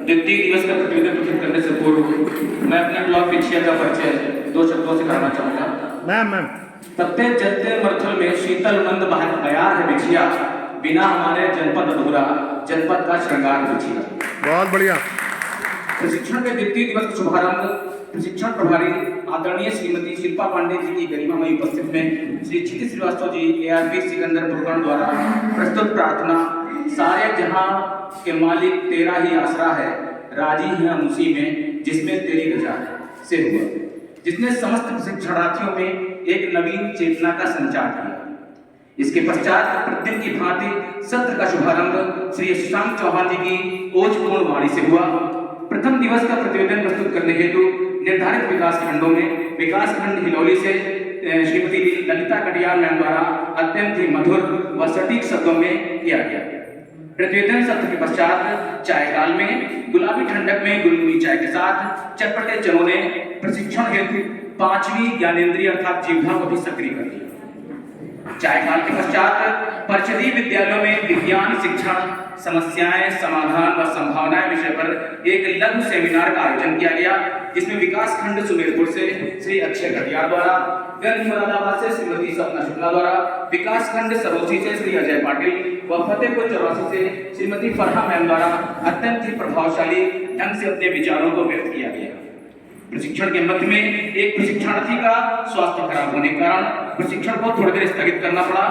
द्वितीय दिवस का प्रतिवेदन प्रस्तुत करने से पूर्व मैं अपने ब्लॉग पिछिया का परिचय 2 शब्दों से कराना चाहूंगा। मैम तत्ते जत्ते मर्थल में शीतल मंद बाहर तैयार है बिछिया, बिना हमारे जनपद अधूरा, जनपद का श्रृंगार बिछिया। बहुत बढ़िया। प्रशिक्षण के द्वितीय दिवस का शुभारंभ प्रशिक्षण प्रभारी आदरणीय श्रीमती शिल्पा पांडे जी की गरिमामयी उपस्थित में श्री क्षितिज श्रीवास्तव जी ARP सिकंदर पुरगण द्वारा प्रस्तुत प्रार्थना सारे जहां के मालिक तेरा ही आसरा है, राजी है हम उसी में जिसमें तेरी रजा है से हुआ, जिसने समस्त प्रशिक्षणार्थियों में एक नवीन चेतना का संचार किया। इसके पश्चात प्रतिदिन की भांति सत्र का शुभारंभ श्री शशांक चौहान जी की ओजपूर्ण वाणी से हुआ। प्रथम दिवस का प्रतिवेदन प्रस्तुत करने हेतु निर्धारित विकास खंडों में विकास खंड हिलौली से श्रीमती ललिता कटियार मैम द्वारा अत्यंत ही मधुर व सटीक शब्दों में किया गया। प्रतिवेदन सत्र के पश्चात चाय काल में गुलाबी ठंडक में गुनगुनी चाय के साथ चटपटे चनों ने प्रशिक्षण हेतु 5वीं ज्ञानेंद्रिय अर्थात जीवधा को भी सक्रिय कर दिया। चाय काल के पश्चात परिषदीय विद्यालयों में विज्ञान शिक्षण समस्याएं समाधान व संभावनाएं विषय पर एक लघु सेमिनार का आयोजन किया गया, जिसमें विकास खंड सुमेरपुर से श्री अक्षय घटियार द्वारा, गंज मुरादाबाद से श्रीमती सपना शुक्ला द्वारा, विकास खंड सरोसी से श्री अजय पाटिल व फतेहपुर चौरासी से श्रीमती फरहा मैम द्वारा अत्यंत ही प्रभावशाली ढंग से अपने विचारों को व्यक्त किया गया। प्रशिक्षण के मध्य में एक प्रशिक्षणार्थी का स्वास्थ्य खराब होने के कारण प्रशिक्षण को थोड़ी देर स्थगित करना पड़ा।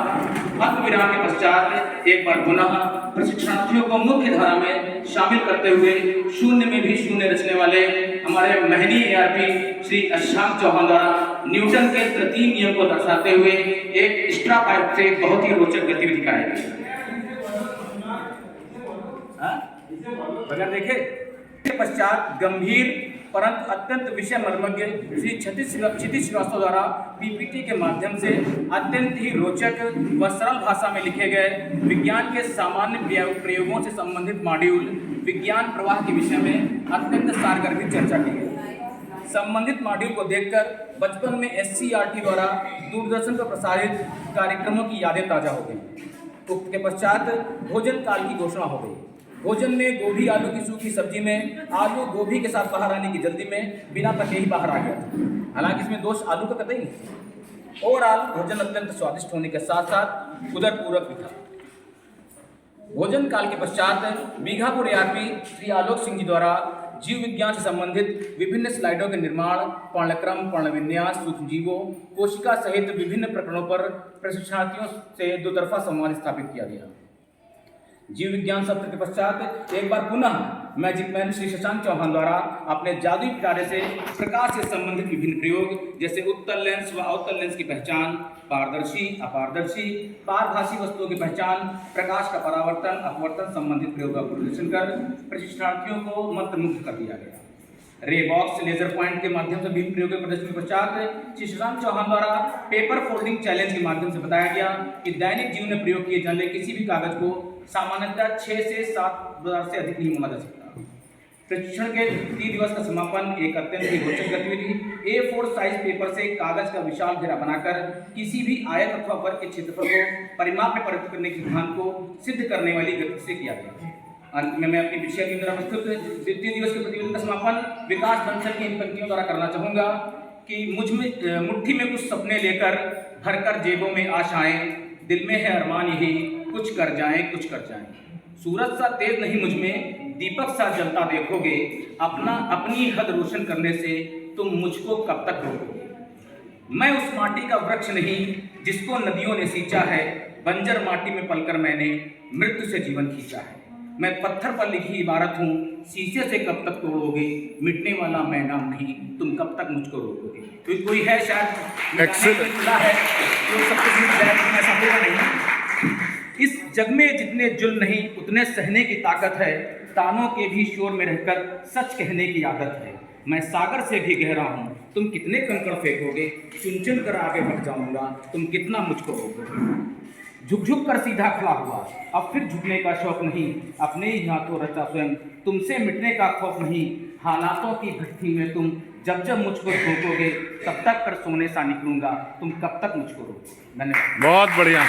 अल्प विराम के पश्चात एक बार पुनः प्रशिक्षणार्थियों को मुख्य धारा में शामिल करते हुए शून्य में भी शून्य रचने वाले हमारे महनीय ARP श्री शशांक चौहान द्वारा न्यूटन के तृतीय नियम को दर्शाते हुए एक स्ट्रा पाइप से बहुत ही रोचक गतिविधि दिखाई गई। देखे के पश्चात गंभीर परंतु अत्यंत विषय मर्मज्ञ श्री क्षितिज श्रीवास्तव द्वारा PPT के माध्यम से अत्यंत ही रोचक व सरल भाषा में लिखे गए विज्ञान के सामान्य प्रयोगों से संबंधित मॉड्यूल विज्ञान प्रवाह के विषय में अत्यंत सारगर्भित चर्चा की गई। संबंधित मॉड्यूल को देखकर बचपन में SCERT द्वारा दूरदर्शन पर प्रसारित कार्यक्रमों की यादें ताजा हो गई। उक्त के पश्चात भोजन काल की घोषणा हो गई। भोजन में गोभी आलू की सूखी सब्जी में आलू गोभी के साथ बाहर आने की जल्दी में बिना पके ही बाहर आ गया था। हालांकि इसमें दोष आलू का कतई नहीं। ओवरऑल भोजन अत्यंत स्वादिष्ट होने के साथ साथ उदरपूरक भी था। भोजन काल के पश्चात बीघापुर ARP श्री आलोक सिंह जी द्वारा जीव विज्ञान से संबंधित विभिन्न स्लाइडों के निर्माण, पर्णक्रम, पर्णविन्यास, सूक्ष्मजीवों, कोशिका सहित विभिन्न प्रकरणों पर प्रशिक्षणार्थियों से दोतरफा संवाद स्थापित किया गया। जीव विज्ञान सत्र के पश्चात एक बार पुनः मैजिक मैन श्री शशांक चौहान द्वारा अपने जादुई पिटारे से प्रकाश से संबंधित विभिन्न प्रयोग जैसे उत्तल लेंस व अवतल लेंस की पहचान, पारदर्शी, अपारदर्शी, पारभासी वस्तुओं की पहचान, प्रकाश का परावर्तन, अपवर्तन संबंधित प्रयोग का प्रदर्शन कर प्रशिक्षणार्थियों को मंत्रमुग्ध कर दिया गया। रे बॉक्स, लेजर पॉइंट के माध्यम से विभिन्न प्रयोग के प्रदर्शन के पश्चात श्री शशांक चौहान द्वारा पेपर फोल्डिंग चैलेंज के माध्यम से बताया गया कि दैनिक जीवन में प्रयोग किए जाने किसी भी कागज को सामान्यतः 6 से 7 बार से अधिक नहीं होना जा सकता। प्रशिक्षण के 3 दिवस का समापन एक अत्यंत ही रोचक गतिविधि A4 साइज पेपर से कागज का विशाल घेरा बनाकर किसी भी आयत अथवा वर्ग के क्षेत्रफल को परिमाप में परिवर्तित करने के सिद्धांत को सिद्ध करने वाली गति से किया गया। अंत में मैं अपनी विषय के अंदर प्रस्तुत द्वितीय दिवस के प्रतिवेदन का समापन विकास बंसल की इन पंक्तियों द्वारा करना चाहूंगा कि मुट्ठी में कुछ सपने लेकर भरकर जेबों में आशाएं, दिल में है अरमान यही कुछ कर जाएं, कुछ कर जाएं। सूरज सा तेज नहीं मुझ में दीपक सा जलता देखोगे, अपनी हद रोशन करने से तुम मुझको कब तक रोकोगे। मैं उस माटी का वृक्ष नहीं जिसको नदियों ने सींचा है, बंजर माटी में पलकर मैंने मृत्यु से जीवन खींचा है। मैं पत्थर पर लिखी इबारत हूँ, शीशे से कब तक तोड़ोगे, मिटने वाला मैं नाम नहीं, तुम कब तक मुझको रोकोगे। तो कोई है शायद है जो सब कुछ मिट जाए, ऐसा होगा नहीं। इस जग में जितने जुल्म नहीं उतने सहने की ताकत है, तानों के भी शोर में रहकर सच कहने की आदत है। मैं सागर से भी गहरा हूँ, तुम कितने कंकड़ फेंकोगे, चुन चुन कर आगे बढ़ जाऊंगा, तुम कितना मुझको रोकोगे। झुक झुक कर सीधा खड़ा हुआ, अब फिर झुकने का शौक नहीं, अपने ही हाथों रचा स्वयं, तुमसे मिटने का खौफ नहीं, हालातों की भट्टी में तुम जब जब मुझको रोकोगे तब तक कर सोने सा निकलूंगा, तुम कब तक मुझको रोकोगे। धन्यवाद। बहुत बढ़िया।